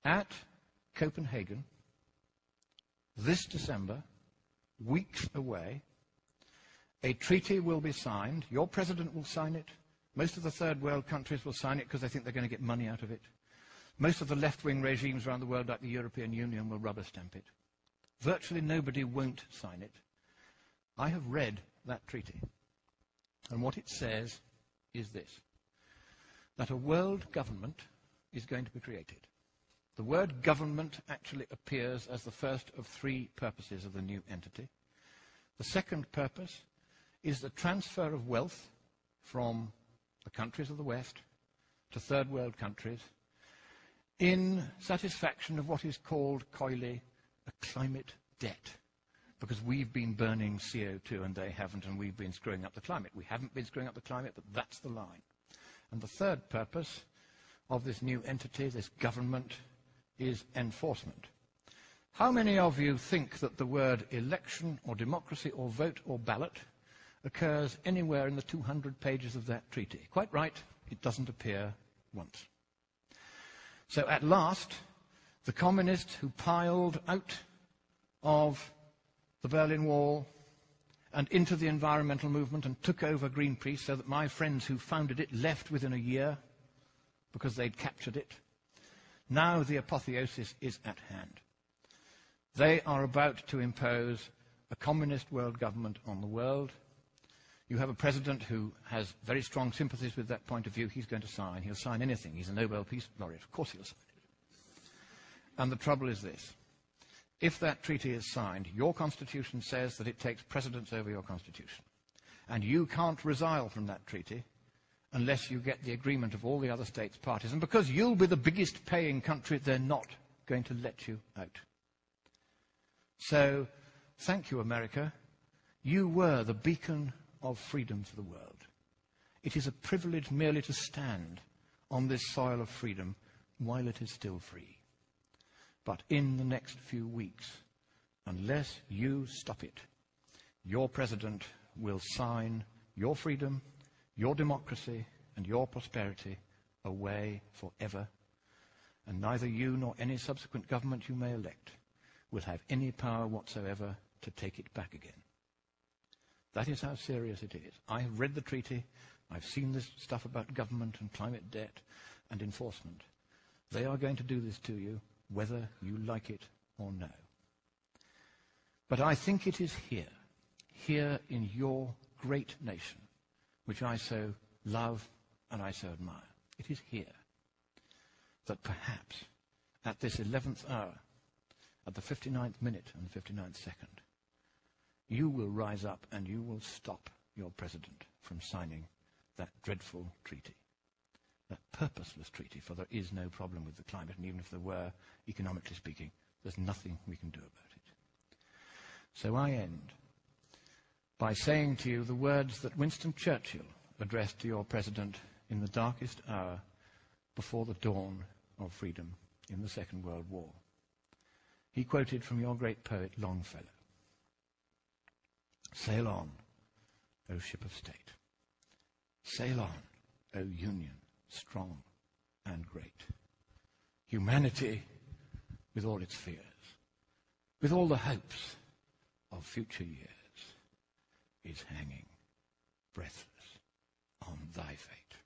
at Copenhagen this December, weeks away, a treaty will be signed. Your president will sign it. Most of the third world countries will sign it because they think they're going to get money out of it. Most of the left-wing regimes around the world, like the European Union, will rubber stamp it. Virtually nobody won't sign it. I have read that treaty, and what it says is this, that a world government is going to be created. The word government actually appears as the first of three purposes of the new entity. The second purpose is the transfer of wealth from the countries of the West to third world countries in satisfaction of what is called coyly a climate debt, because we've been burning CO2 and they haven't, and we've been screwing up the climate. We haven't been screwing up the climate, but that's the line. And the third purpose of this new entity, this government, is enforcement. How many of you think that the word election or democracy or vote or ballot occurs anywhere in the 200 pages of that treaty? Quite right, it doesn't appear once. So at last, the communists who piled out of the Berlin Wall and into the environmental movement and took over Greenpeace, so that my friends who founded it left within a year because they'd captured it. Now the apotheosis is at hand. They are about to impose a communist world government on the world. You have a president who has very strong sympathies with that point of view. He's going to sign. He'll sign anything. He's a Nobel Peace Laureate. Of course he'll sign it. And the trouble is this. If that treaty is signed, your constitution says that it takes precedence over your constitution. And you can't resile from that treaty unless you get the agreement of all the other states parties. And because you'll be the biggest paying country, they're not going to let you out. So, thank you, America. You were the beacon of freedom for the world. It is a privilege merely to stand on this soil of freedom while it is still free. But in the next few weeks, unless you stop it, your president will sign your freedom, your democracy, and your prosperity away forever. And neither you nor any subsequent government you may elect will have any power whatsoever to take it back again. That is how serious it is. I have read the treaty. I've seen this stuff about government and climate debt and enforcement. They are going to do this to you, whether you like it or no. But I think it is here in your great nation, which I so love and I so admire. It is here that perhaps at this 11th hour, at the 59th minute and the 59th second, you will rise up and you will stop your president from signing that dreadful treaty, that purposeless treaty, for there is no problem with the climate, and even if there were, economically speaking, there's nothing we can do about it. So I end by saying to you the words that Winston Churchill addressed to your president in the darkest hour before the dawn of freedom in the Second World War. He quoted from your great poet Longfellow. Sail on, O ship of state. Sail on, O Union, strong and great. Humanity, with all its fears, with all the hopes of future years, is hanging breathless on thy fate.